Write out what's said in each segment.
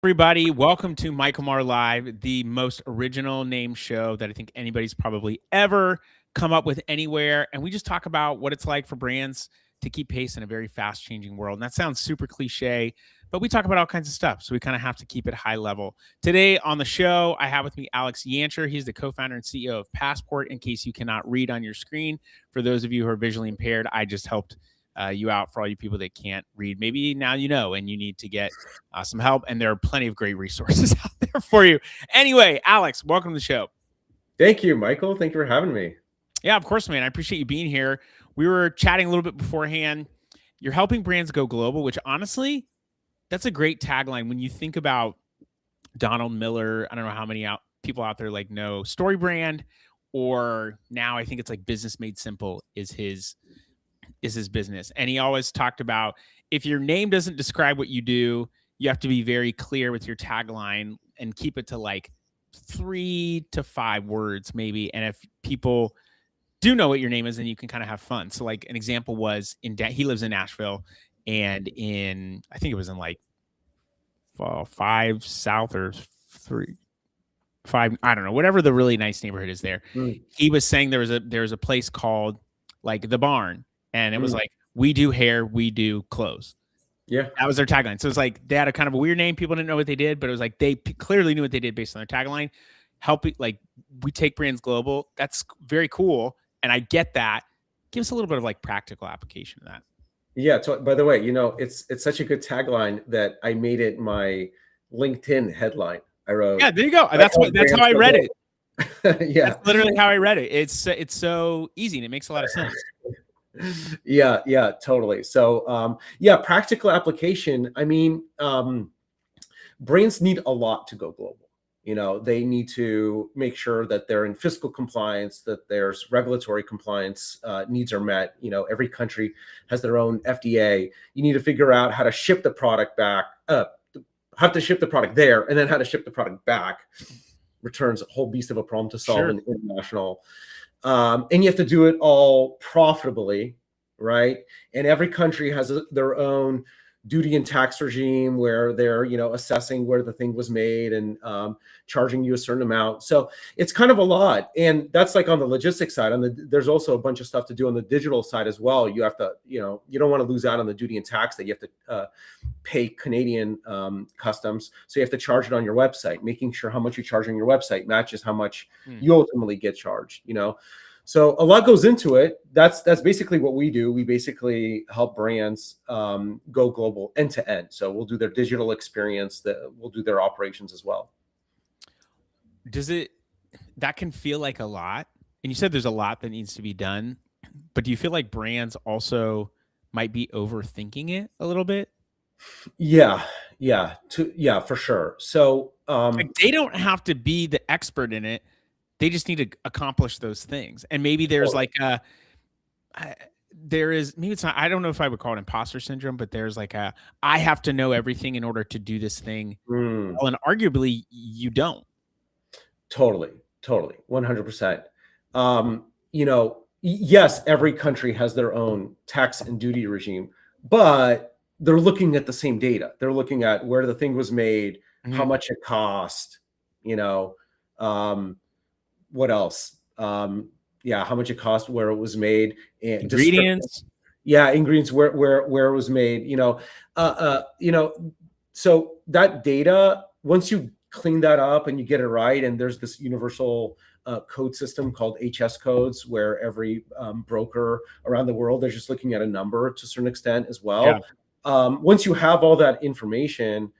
Everybody, welcome to Michael Maher Live, the most original name show that I think anybody's probably ever come up with anywhere. And we just talk about what it's like for brands to keep pace in a very fast changing world. And that sounds super cliche, but we talk about all kinds of stuff. So we kind of have to keep it high level. Today on the show, I have with me Alex Yancher. He's the co-founder and CEO of Passport. In case you cannot read on your screen, for those of you who are visually impaired, I just helped you out for all you people that can't read. Maybe now you know, and you need to get some help. And there are plenty of great resources out there for you. Anyway, Alex, welcome to the show. Thank you, Michael. Thank you for having me. Yeah, of course, man. I appreciate you being here. We were chatting a little bit beforehand. You're helping brands go global, which honestly, that's a great tagline. When you think about Donald Miller, I don't know how many people out there like know Story Brand, or now I think it's like Business Made Simple is his business. And he always talked about, if your name doesn't describe what you do, you have to be very clear with your tagline and keep it to like 3 to 5 words maybe. And if people do know what your name is, then you can kind of have fun. So like an example was he lives in Nashville, and I think it was in like 5 South or 3 5, I don't know, whatever the really nice neighborhood is there. He was saying there was a place called like The Barn, and it was like, we do hair, we do clothes. Yeah, that was their tagline. So it's like they had a kind of a weird name. People didn't know what they did, but it was like they clearly knew what they did based on their tagline. Like, we take brands global. That's very cool, and I get that. Give us a little bit of like practical application of that. Yeah. By the way, it's such a good tagline that I made it my LinkedIn headline. I wrote. Yeah, there you go. That's how I read it. Yeah, that's literally how I read it. It's so easy and it makes a lot of sense. Yeah, totally. So, practical application. I mean, brands need a lot to go global. They need to make sure that they're in fiscal compliance, that there's regulatory compliance needs are met. Every country has their own FDA. You need to figure out how to ship the product back, how to ship the product there, and then how to ship the product back. Returns a whole beast of a problem to solve in international. And you have to do it all profitably, right? And every country has their own duty and tax regime where they're, assessing where the thing was made and charging you a certain amount. So it's kind of a lot. And that's like on the logistics side. There's also a bunch of stuff to do on the digital side as well. You have to, you don't want to lose out on the duty and tax that you have to pay Canadian customs. So you have to charge it on your website, making sure how much you charge on your website matches how much you ultimately get charged, So a lot goes into it. That's basically what we do. We basically help brands go global end to end. So we'll do their digital experience, we'll do their operations as well. That can feel like a lot. And you said there's a lot that needs to be done, but do you feel like brands also might be overthinking it a little bit? Yeah, for sure. So like they don't have to be the expert in it. They just need to accomplish those things. And maybe there's maybe it's not, I don't know if I would call it imposter syndrome, but there's like I have to know everything in order to do this thing. Well, and arguably you don't. Totally. 100%. Yes, every country has their own tax and duty regime, but they're looking at the same data. They're looking at where the thing was made, how much it cost, what else? How much it cost, where it was made, and ingredients. Ingredients, where it was made. So that data, once you clean that up and you get it right, and there's this universal code system called HS codes, where every broker around the world, they're just looking at a number to a certain extent as well. Yeah. Once you have all that information,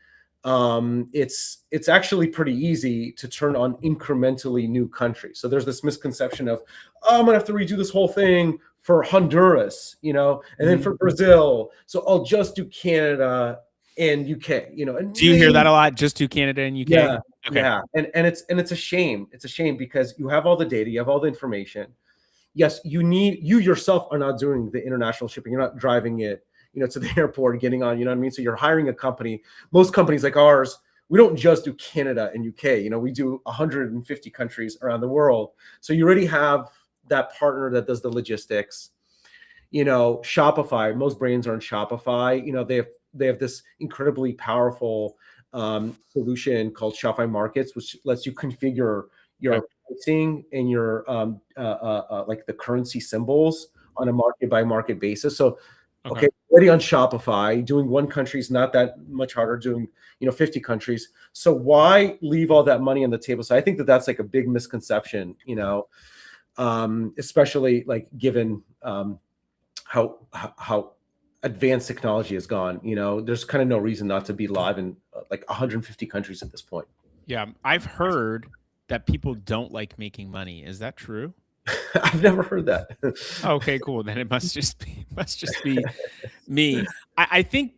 it's actually pretty easy to turn on incrementally new countries. So there's this misconception of, I'm gonna have to redo this whole thing for Honduras, and then for Brazil. So I'll just do Canada and UK, And do you hear that a lot? Just do Canada and UK? Yeah. Okay. Yeah. And it's a shame. It's a shame because you have all the data, you have all the information. Yes, you yourself are not doing the international shipping. You're not driving it to the airport, getting on, what I mean? So you're hiring a company. Most companies like ours, we don't just do Canada and UK, we do 150 countries around the world. So you already have that partner that does the logistics. Shopify, most brands are on Shopify. They have this incredibly powerful solution called Shopify Markets, which lets you configure Okay. your pricing and your like the currency symbols on a market by market basis. So, Okay. okay, already on Shopify, doing one country is not that much harder. Doing 50 countries. So why leave all that money on the table? So I think that that's like a big misconception. Especially like given how advanced technology has gone. There's kind of no reason not to be live in like 150 countries at this point. Yeah, I've heard that people don't like making money. Is that true? I've never heard that. Okay, cool. Then it must just be me. I think,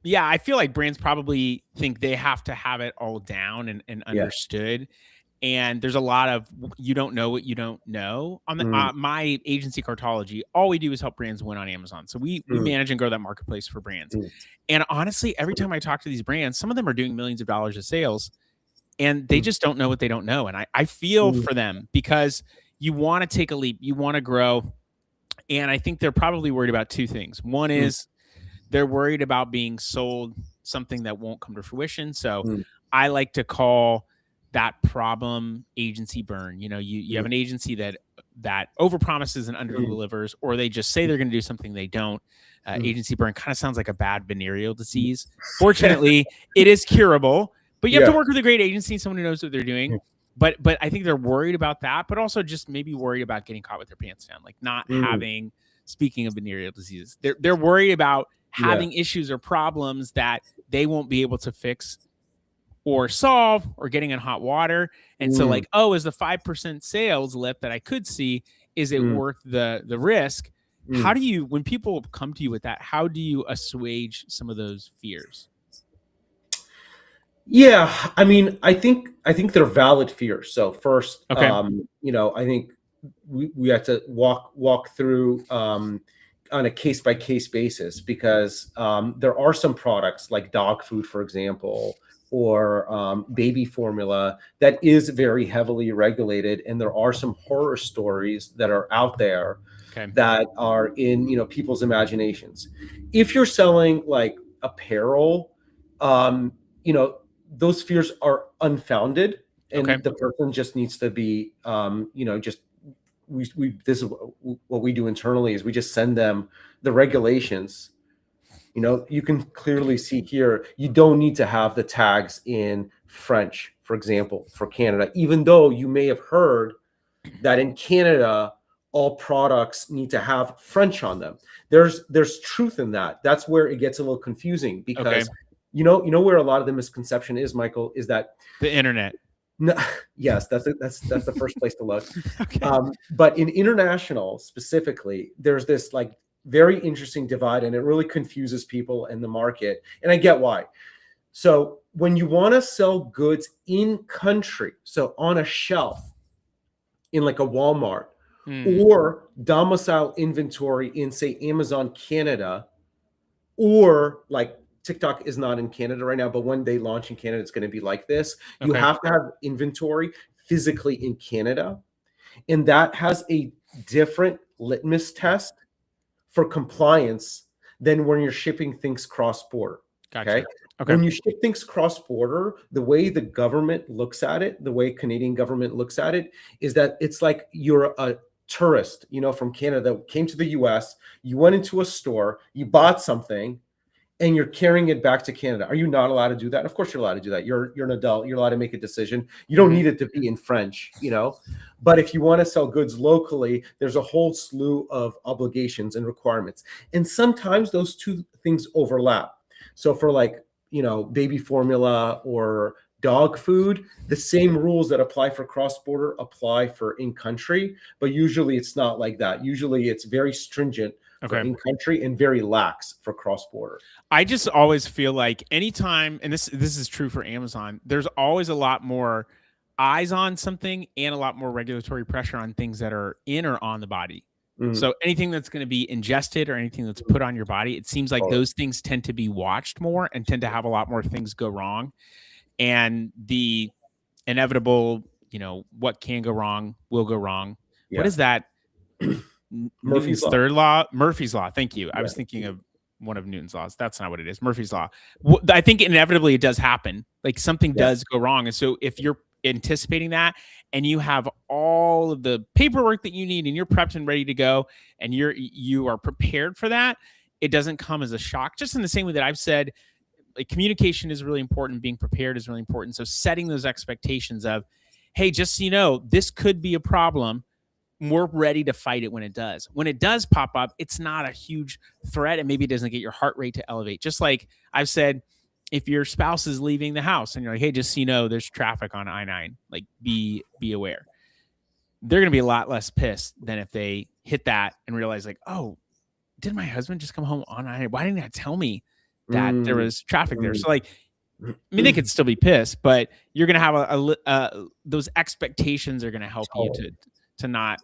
yeah, I feel like brands probably think they have to have it all down and Yeah. understood. And there's a lot of you don't know what you don't know. On the, my agency Cartology, all we do is help brands win on Amazon. So we manage and grow that marketplace for brands. And honestly, every time I talk to these brands, some of them are doing millions of dollars of sales, and they just don't know what they don't know. And I feel for them, because you want to take a leap, you want to grow. And I think they're probably worried about two things. One is they're worried about being sold something that won't come to fruition. So I like to call that problem agency burn. You have an agency that overpromises and underdelivers, or they just say they're going to do something they don't. Agency burn kind of sounds like a bad venereal disease. Fortunately, it is curable, but you have to work with a great agency, someone who knows what they're doing. But I think they're worried about that, but also just maybe worried about getting caught with their pants down, like not having. Speaking of venereal diseases, they're worried about having issues or problems that they won't be able to fix or solve, or getting in hot water. And so like, is the 5% sales lift that I could see, is it worth the risk? How do you, when people come to you with that, how do you assuage some of those fears? Yeah, I mean, I think they're valid fears. So first, okay. I think we have to walk through on a case by case basis, because there are some products like dog food, for example, or baby formula that is very heavily regulated, and there are some horror stories that are out there that are in people's imaginations. If you're selling like apparel, those fears are unfounded, and the person just needs to be just this is what we do internally, is we just send them the regulations. You can clearly see here, you don't need to have the tags in French, for example, for Canada, even though you may have heard that in Canada, all products need to have French on them. There's truth in that. That's where it gets a little confusing, because you know where a lot of the misconception is, Michael, is that the internet. No, yes, that's the first place to look. But in international specifically, there's this like very interesting divide, and it really confuses people in the market. And I get why. So when you want to sell goods in country, so on a shelf in like a Walmart, or domicile inventory in, say, Amazon Canada, or like TikTok is not in Canada right now, but when they launch in Canada, it's going to be like this. You have to have inventory physically in Canada, and that has a different litmus test for compliance than when you're shipping things cross-border. Okay. When you ship things cross-border, the way the government looks at it, the way Canadian government looks at it, is that it's like you're a tourist, from Canada that came to the US, you went into a store, you bought something, and you're carrying it back to Canada. Are you not allowed to do that? Of course you're allowed to do that. You're an adult. You're allowed to make a decision. You don't need it to be in French, But if you want to sell goods locally, there's a whole slew of obligations and requirements. And sometimes those two things overlap. So for like, baby formula or dog food, the same rules that apply for cross-border apply for in-country, but usually it's not like that. Usually it's very stringent for in-country and very lax for cross-border. I just always feel like anytime, and this is true for Amazon, there's always a lot more eyes on something and a lot more regulatory pressure on things that are in or on the body. So anything that's going to be ingested or anything that's put on your body, it seems like those things tend to be watched more and tend to have a lot more things go wrong. And the inevitable, what can go wrong will go wrong. What is that? Murphy's third law. Murphy's law. Thank you. I was thinking of one of Newton's laws. That's not what it is. Murphy's law. I think inevitably it does happen. Like something Yeah. does go wrong. And so if you're anticipating that and you have all of the paperwork that you need and you're prepped and ready to go and you are prepared for that, it doesn't come as a shock. Just in the same way that I've said, like communication is really important, being prepared is really important. So setting those expectations of, hey, just so you know, this could be a problem. We're ready to fight it when it does. When it does pop up, it's not a huge threat, and maybe it doesn't get your heart rate to elevate. Just like I've said, if your spouse is leaving the house and you're like, hey, just so you know, there's traffic on I-9, like be aware. They're going to be a lot less pissed than if they hit that and realize like, oh, did my husband just come home on I-9? Why didn't that tell me that there was traffic there? So like, I mean, they could still be pissed, but you're going to have those expectations are going to help you to not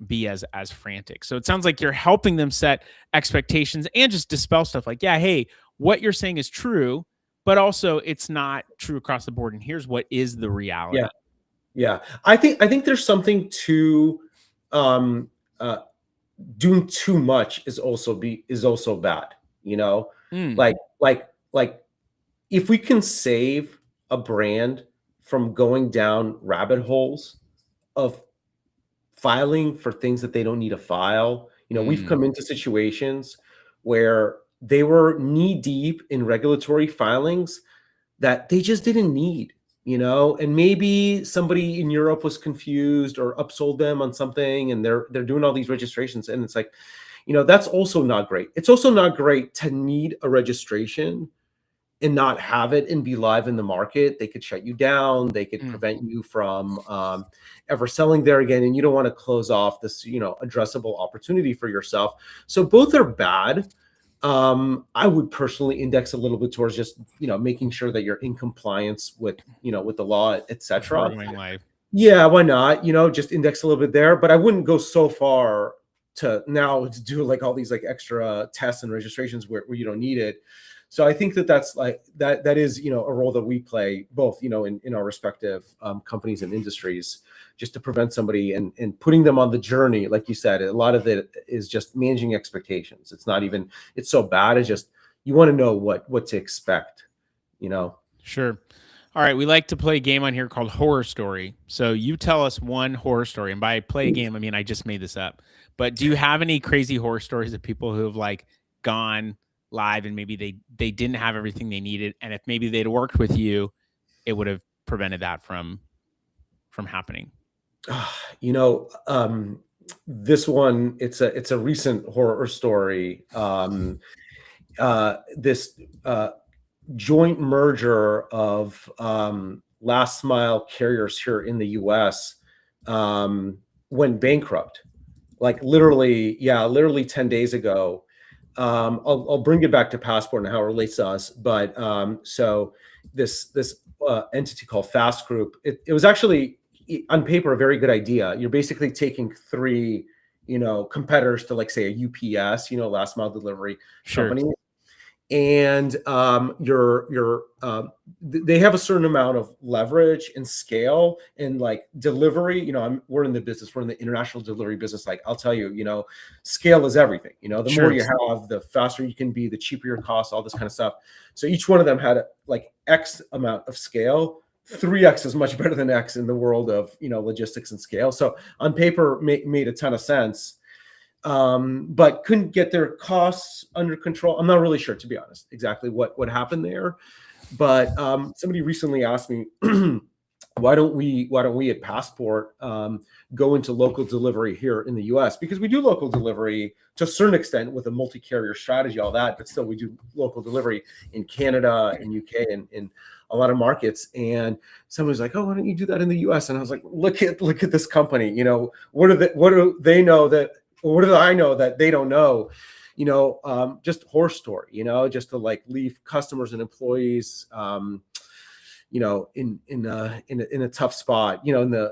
be as frantic. So it sounds like you're helping them set expectations and just dispel stuff like, yeah, hey, what you're saying is true, but also it's not true across the board. And here's what is the reality. Yeah. Yeah. I think there's something to doing too much is also bad, you know? Like if we can save a brand from going down rabbit holes of filing for things that they don't need to file, we've come into situations where they were knee deep in regulatory filings that they just didn't need, and maybe somebody in Europe was confused or upsold them on something, and they're doing all these registrations, and it's like, that's also not great. It's also not great to need a registration and not have it and be live in the market. They could shut you down. They could prevent you from ever selling there again. And you don't want to close off this, addressable opportunity for yourself. So both are bad. I would personally index a little bit towards just, making sure that you're in compliance with, with the law, et cetera. Yeah, why not? Just index a little bit there. But I wouldn't go so far to now to do like all these like extra tests and registrations where you don't need it. So I think that's like that is, a role that we play both, in our respective companies and industries, just to prevent somebody and putting them on the journey. Like you said, a lot of it is just managing expectations. It's not even, it's so bad. It's just, you want to know what to expect, Sure. All right. We like to play a game on here called Horror Story. So you tell us one horror story. And by play a game, I mean, I just made this up. But do you have any crazy horror stories of people who have like gone live and maybe they didn't have everything they needed, and if maybe they'd worked with you, it would have prevented that from happening? This one, it's a recent horror story. This joint merger of last mile carriers here in the US went bankrupt, like literally 10 days ago. I'll bring it back to Passport and how it relates to us. But so this entity called Fast Group, it was actually on paper a very good idea. You're basically taking three, competitors to like say a UPS, last mile delivery company, and they have a certain amount of leverage and scale and like delivery. We're in the business, we're in the international delivery business. Like I'll tell you, scale is everything. The more you have, the faster you can be, the cheaper your costs, all this kind of stuff. So each one of them had like X amount of scale. 3X is much better than X in the world of logistics and scale. So on paper made a ton of sense. But couldn't get their costs under control. I'm not really sure, to be honest, exactly what happened there. But somebody recently asked me, why don't we at Passport go into local delivery here in the US? Because we do local delivery to a certain extent with a multi-carrier strategy, all that, but still we do local delivery in Canada and UK and in a lot of markets. And somebody's like, oh, why don't you do that in the US? And I was like, look at this company. What do they know that? What do I know that they don't know? Just horror story, just to like leave customers and employees, in a tough spot,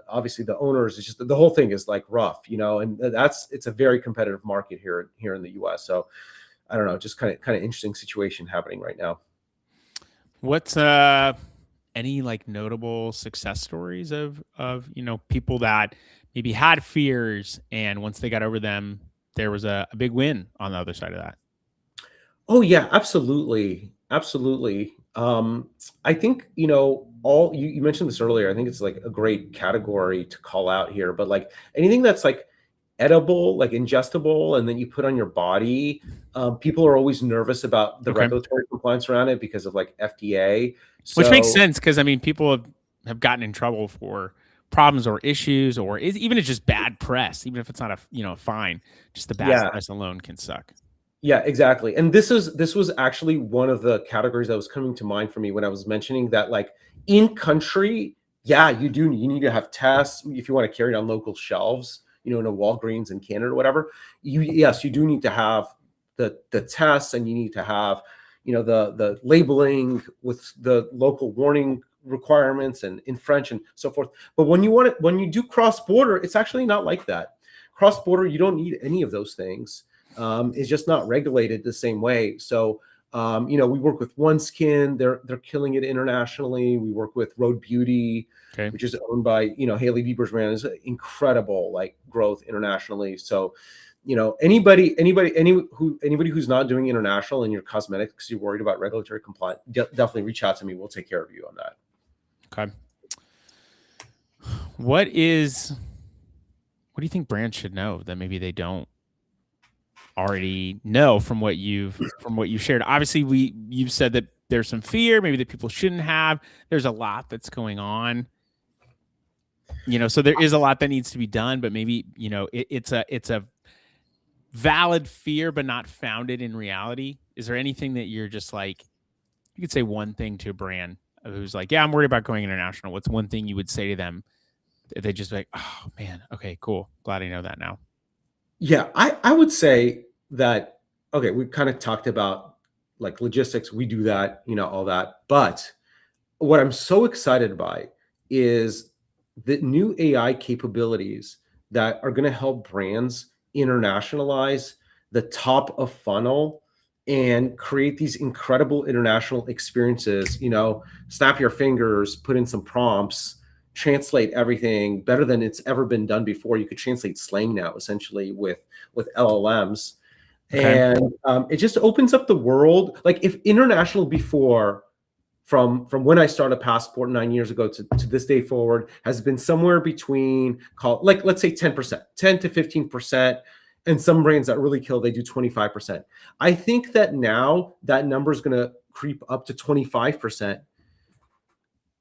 obviously the owners, it's just the whole thing is like rough, and it's a very competitive market here in the US. So I don't know, just kind of interesting situation happening right now. What's any like notable success stories of people that maybe had fears and once they got over them, there was a big win on the other side of that? Oh yeah, absolutely. Absolutely. I think, all you mentioned this earlier. I think it's like a great category to call out here, but like anything that's like edible, like ingestible, and then you put on your body, people are always nervous about the Okay. regulatory compliance around it because of like FDA. Which makes So sense because I mean, people have gotten in trouble for problems or issues, or even it's just bad press. Even if it's not a fine, just the bad yeah, press alone can suck. yeah, exactly. And this was actually one of the categories that was coming to mind for me when I was mentioning that, like in country, yeah, you need to have tests if you want to carry it on local shelves, in a Walgreens in Canada or whatever. Yes, you do need to have the tests, and you need to have, the labeling with the local warning requirements and in French and so forth. But when you do cross border, it's actually not like that. Cross border, you don't need any of those things. Is just not regulated the same way. So, we work with OneSkin; they're killing it internationally. We work with Road Beauty, Okay. which is owned by Haley Bieber's brand, is incredible like growth internationally. So, anybody who's not doing international in your cosmetics because you're worried about regulatory compliance, definitely reach out to me. We'll take care of you on that. Okay. What do you think brands should know that maybe they don't already know from what you've shared? Obviously, you've said that there's some fear maybe that people shouldn't have. There's a lot that's going on. So there is a lot that needs to be done, but maybe it's a valid fear but not founded in reality. Is there anything that you're just like, you could say one thing to a brand who's like, yeah, I'm worried about going international? What's one thing you would say to them? They just like, oh man, okay, cool, glad I know that now. Yeah, I would say that, okay, we kind of talked about like logistics, we do that, all that. But what I'm so excited by is the new AI capabilities that are going to help brands internationalize the top of funnel and create these incredible international experiences. Snap your fingers, put in some prompts, translate everything better than it's ever been done before. You could translate slang now essentially with LLMs. Okay. And it just opens up the world. Like if international before, from when I started Passport 9 years ago to this day forward, has been somewhere between, like, let's say 10%, 10 to 15%. And some brands that really kill, they do 25%. I think that now that number is going to creep up to 25%,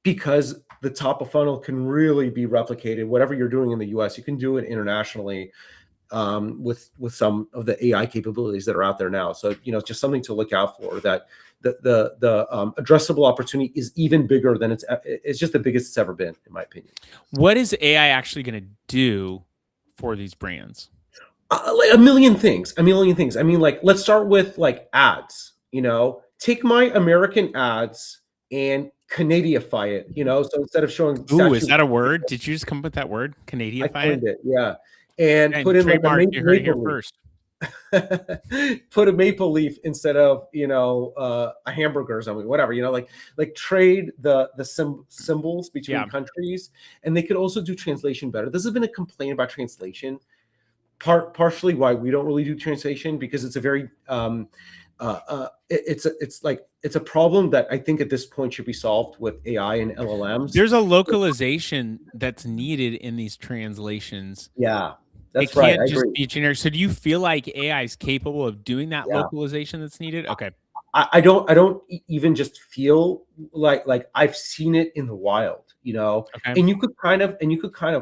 because the top of funnel can really be replicated. Whatever you're doing in the US, you can do it internationally, with some of the AI capabilities that are out there now. So it's just something to look out for. That the addressable opportunity is even bigger than it's just the biggest it's ever been, in my opinion. What is AI actually going to do for these brands? Like a million things. I mean, like, let's start with like ads. Take my American ads and Canadiify it. So instead of showing Ooh, is statue, that a word? Did you just come up with that word? I Canadiify it? coined it. Yeah, and And put in like a trademark, you heard it here maple leaf. first. Put a maple leaf instead of a hamburger or something, whatever. Like trade the symbols between countries, and they could also do translation better. This has been a complaint about translation, partially why we don't really do translation, because it's a very it's a problem that I think at this point should be solved with AI and LLMs. There's a localization that's needed in these translations. Yeah, It that's right. can't I just agree. be generic. So do you feel like AI is capable of doing that Yeah. localization that's needed? Okay. I don't even just feel like I've seen it in the wild, Okay. and you could kind of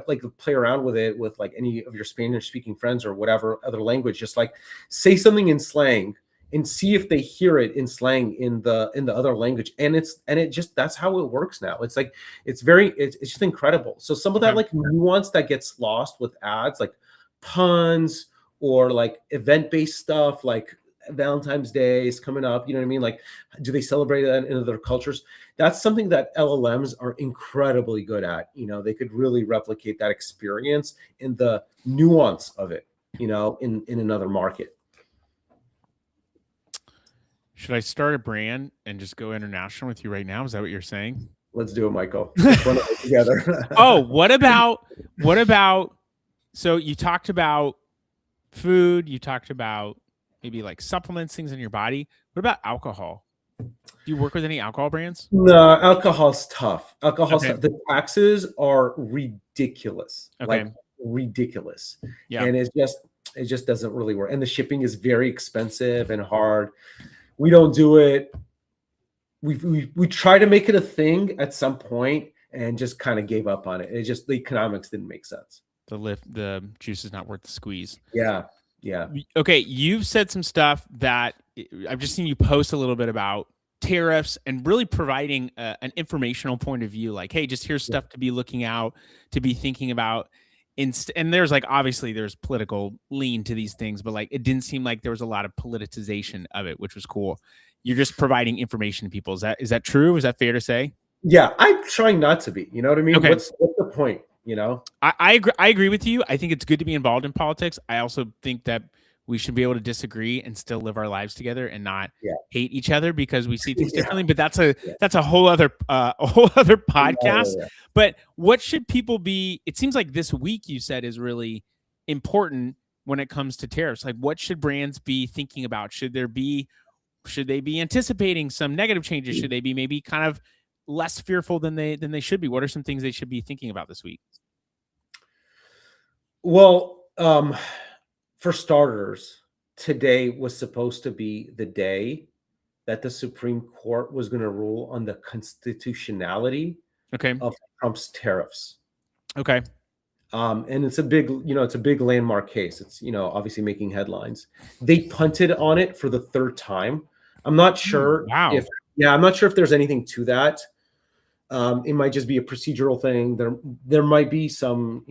like play around with it with like any of your Spanish speaking friends or whatever other language. Just like say something in slang and see if they hear it in slang in the other language. And it just, that's how it works now. It's like, it's just incredible. So some of that Okay. like nuance that gets lost with ads, like puns or like event-based stuff, like Valentine's Day is coming up, you know what I mean? Like, do they celebrate that in other cultures? That's something that LLMs are incredibly good at. They could really replicate that experience in the nuance of it, in another market. Should I start a brand and just go international with you right now? Is that what you're saying? Let's do it, Michael. Let's run it together. Oh, what about, so you talked about food, you talked about maybe like supplements, things in your body. What about alcohol? Do you work with any alcohol brands? No, alcohol's tough. Okay. The taxes are ridiculous, Okay. like ridiculous. Yeah. And it just doesn't really work. And the shipping is very expensive and hard. We don't do it. We try to make it a thing at some point and just kind of gave up on it. It just, the economics didn't make sense. The juice is not worth the squeeze. Yeah. Yeah. Okay, you've said some stuff that I've just seen you post a little bit about tariffs and really providing an informational point of view. Like, hey, just here's stuff to be looking out, to be thinking about. And there's like, obviously there's political lean to these things, but like, it didn't seem like there was a lot of politicization of it, which was cool. You're just providing information to people. Is that true? Is that fair to say? Yeah. I'm trying not to be, you know what I mean? Okay. What's the point? You know, I agree with you. I think it's good to be involved in politics. I also think that we should be able to disagree and still live our lives together and not hate each other because we see things differently. But that's a whole other podcast. Yeah. But what should people be? It seems like this week you said is really important when it comes to tariffs. Like, what should brands be thinking about? Should they be anticipating some negative changes? Should they be maybe kind of less fearful than they should be? What are some things they should be thinking about this week? Well, for starters, today was supposed to be the day that the Supreme Court was going to rule on the constitutionality of Trump's tariffs. Okay. And it's a big landmark case. It's, obviously making headlines. They punted on it for the third time. I'm not sure I'm not sure if there's anything to that. It might just be a procedural thing. There might be some,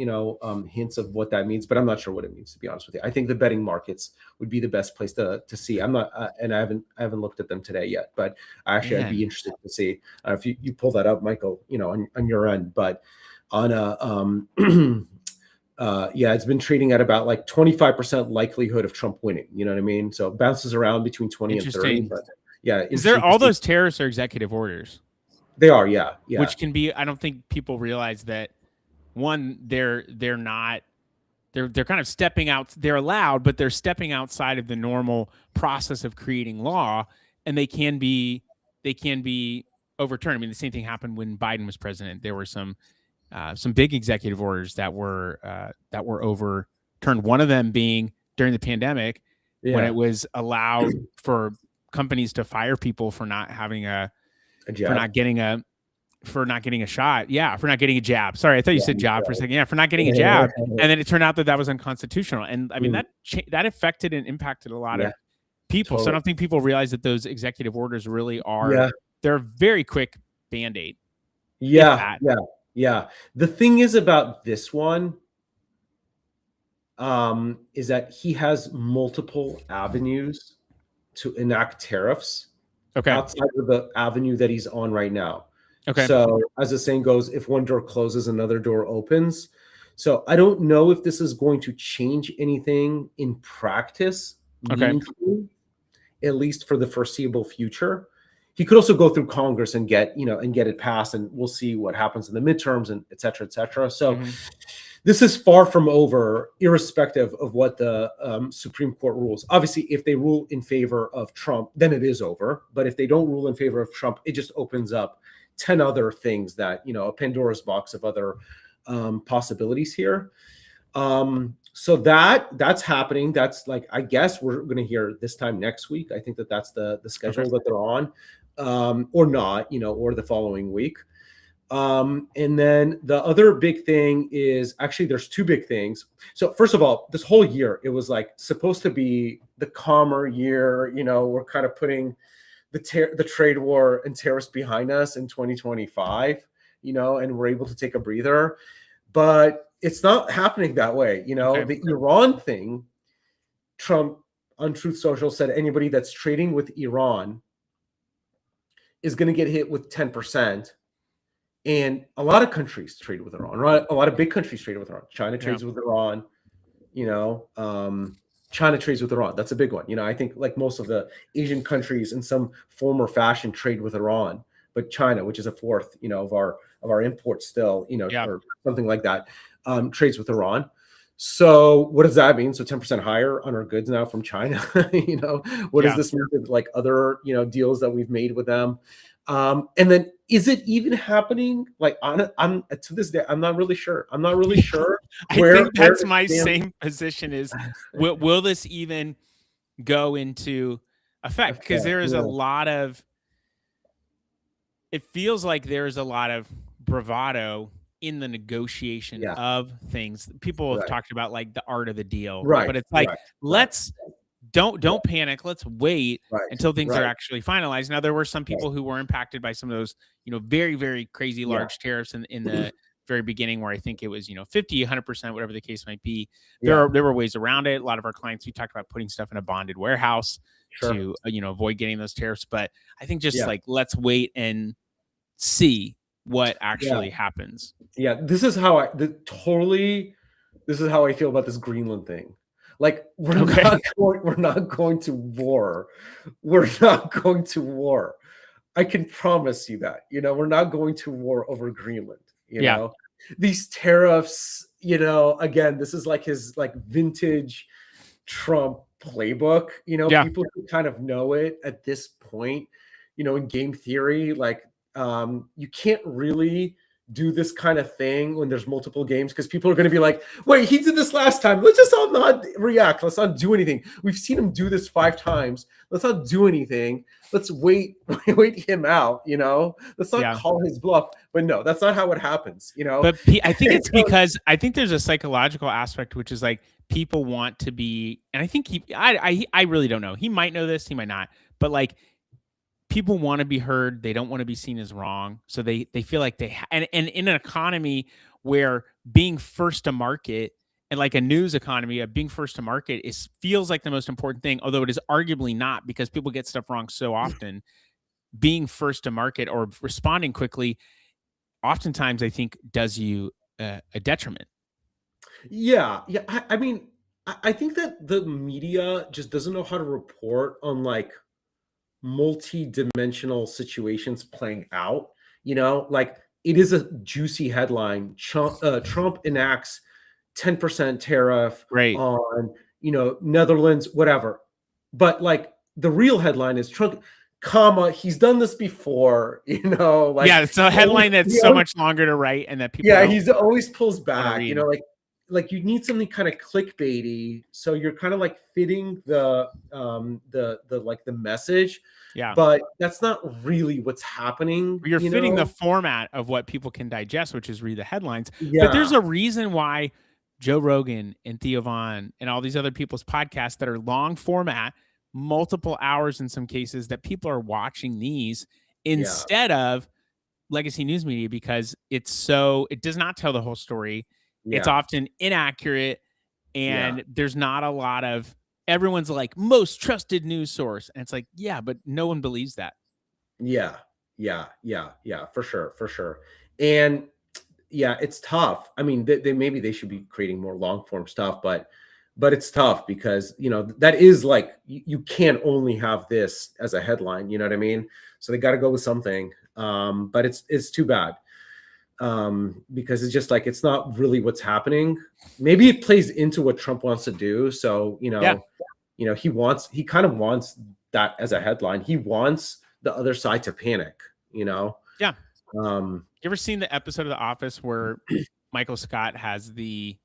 hints of what that means, but I'm not sure what it means, to be honest with you. I think the betting markets would be the best place to see. I'm not, and I haven't looked at them today yet, but actually I'd be interested to see if you pull that up, Michael, on your end. But on it's been trading at about like 25% likelihood of Trump winning. You know what I mean? So it bounces around between 20 and 30. But yeah, is there all those tariffs are executive orders? They are, yeah. Which can be, I don't think people realize that one, they're kind of stepping out. They're allowed, but they're stepping outside of the normal process of creating law, and they can be overturned. I mean, the same thing happened when Biden was president. There were some big executive orders that were overturned. One of them being during the pandemic, when it was allowed for companies to fire people for not having for not getting a shot. Yeah. For not getting a jab. Sorry. I thought you said job for a second. Yeah. For not getting a jab. And then it turned out that was unconstitutional. And I mean, that affected and impacted a lot of people. Totally. So I don't think people realize that those executive orders really are, they're a very quick Band-Aid. Yeah. The thing is about this one, is that he has multiple avenues to enact tariffs. Outside of the avenue that he's on right now. So as the saying goes, if one door closes, another door opens. So I don't know if this is going to change anything in practice, at least for the foreseeable future. He could also go through Congress and get it passed, and we'll see what happens in the midterms and et cetera, et cetera. So this is far from over, irrespective of what the Supreme Court rules. Obviously, if they rule in favor of Trump, then it is over. But if they don't rule in favor of Trump, it just opens up 10 other things that, a Pandora's box of other possibilities here. So that's happening. That's like, I guess we're going to hear this time next week. I think that's the schedule that they're on, or not, or the following week. And then the other big thing is, actually there's two big things. So first of all, this whole year, it was like supposed to be the calmer year. We're kind of putting the trade war and tariffs behind us in 2025, and we're able to take a breather, but it's not happening that way. The Iran thing, Trump on Truth Social said anybody that's trading with Iran is going to get hit with 10%. And a lot of countries trade with Iran, right? A lot of big countries trade with Iran. China trades with Iran, China trades with Iran. That's a big one. I think like most of the Asian countries in some form or fashion trade with Iran, but China, which is a fourth, of our imports still, or something like that, trades with Iran. So what does that mean? So 10% higher on our goods now from China. What does Yeah. this mean with like other, deals that we've made with them? And then is it even happening? Like I'm to this day, I'm not really sure. I'm not really sure I where think that's it my stands. same position is will this even go into effect? Because there is a lot of, it feels like there's a lot of bravado in the negotiation Yeah. of things. People have Right. talked about like the art of the deal, Right. but it's like, Right. let's don't panic. Let's wait Right. until things are Right. actually finalized. Now, there were some people who were impacted by some of those, very, very crazy Yeah. large tariffs in the very beginning, where I think it was, 50, 100%, whatever the case might be. Yeah. There were ways around it. A lot of our clients, we talked about putting stuff in a bonded warehouse Sure. to, avoid getting those tariffs. But I think just Yeah. like, let's wait and see what actually Yeah. happens. Yeah. This is how this is how I feel about this Greenland thing. Like Okay. we're not going to war. We're not going to war. I can promise you that. We're not going to war over Greenland. Yeah. These tariffs, again, this is like his like vintage Trump playbook. Yeah. People who kind of know it at this point, in game theory, like you can't really do this kind of thing when there's multiple games, because people are going to be like, wait, he did this last time. Let's just all not react. Let's not do anything. We've seen him do this 5 times. Let's not do anything. Let's wait him out. Let's not call his bluff. But no, that's not how it happens. But I think it's because I think there's a psychological aspect, which is like people want to be, and I think I really don't know. He might know this, he might not, but like people want to be heard. They don't want to be seen as wrong. So they feel like and in an economy where being first to market, and like a news economy, being first to market feels like the most important thing, although it is arguably not, because people get stuff wrong so often. Being first to market or responding quickly, oftentimes I think does you a detriment. Yeah. I mean, I think that the media just doesn't know how to report on like multi-dimensional situations playing out. Like it is a juicy headline. Trump enacts 10% tariff on Netherlands, whatever. But like the real headline is Trump, he's done this before. Like it's a headline that's so much longer to write, and that people he's always pulls back. read. Like you need something kind of clickbaity, so you're kind of like fitting the like the message. Yeah, but that's not really what's happening. You're fitting the format of what people can digest, which is read the headlines. Yeah. But there's a reason why Joe Rogan and Theo Von and all these other people's podcasts that are long format, multiple hours in some cases, that people are watching these instead of legacy news media, because it does not tell the whole story. Yeah. It's often inaccurate, and there's not a lot of, everyone's like most trusted news source. And it's like, yeah, but no one believes that. Yeah, for sure. And it's tough. I mean, maybe they should be creating more long form stuff, but it's tough because, that is like, you can't only have this as a headline, you know what I mean? So they got to go with something. But it's too bad. Because it's just like, it's not really what's happening. Maybe it plays into what Trump wants to do. So, he kind of wants that as a headline. He wants the other side to panic, Yeah. You ever seen the episode of The Office where Michael Scott has the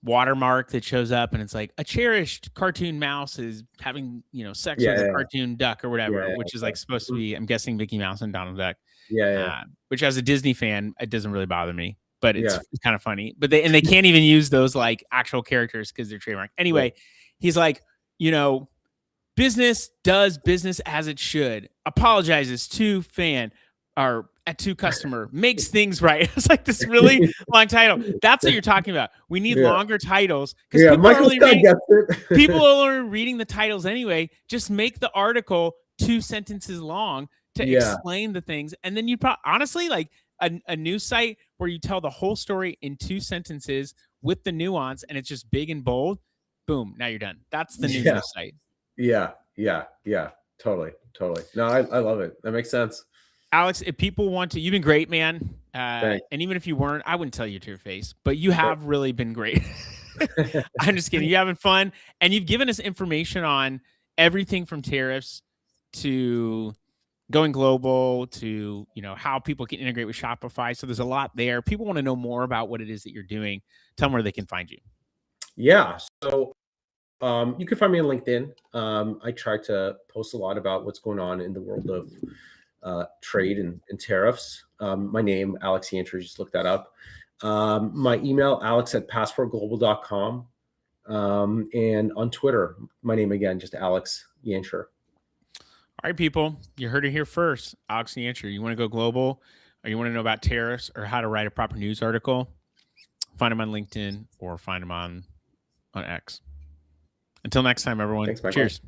watermark that shows up, and it's like, a cherished cartoon mouse is having, sex with a cartoon duck or whatever, which is like supposed to be, I'm guessing, Mickey Mouse and Donald Duck. Which, as a Disney fan, it doesn't really bother me, but it's kind of funny. But they can't even use those like actual characters because they're trademarked. Anyway, he's like, business does business as it should, apologizes to fan or to customer, makes things right. It's like this really long title. That's what you're talking about. We need longer titles, because people are only reading the titles anyway. Just make the article 2 sentences long to explain the things. And then you honestly, like a news site where you tell the whole story in 2 sentences with the nuance, and it's just big and bold. Boom, now you're done. That's the news site. Yeah. Totally. No, I love it. That makes sense. Alex, if people want to, you've been great, man. And even if you weren't, I wouldn't tell you to your face, but you have really been great. I'm just kidding. You're having fun, and you've given us information on everything from tariffs to going global to, you know, how people can integrate with Shopify. So there's a lot there. People want to know more about what it is that you're doing. Tell them where they can find you. Yeah. So you can find me on LinkedIn. I try to post a lot about what's going on in the world of trade and tariffs. My name, Alex Yancher, just look that up. My email, alex@passportglobal.com. And on Twitter, my name again, just Alex Yancher. All right, people, you heard it here first. Alex Yancher, you want to go global, or you want to know about tariffs or how to write a proper news article? Find them on LinkedIn or find them on X. Until next time, everyone. Thanks, Michael. Cheers.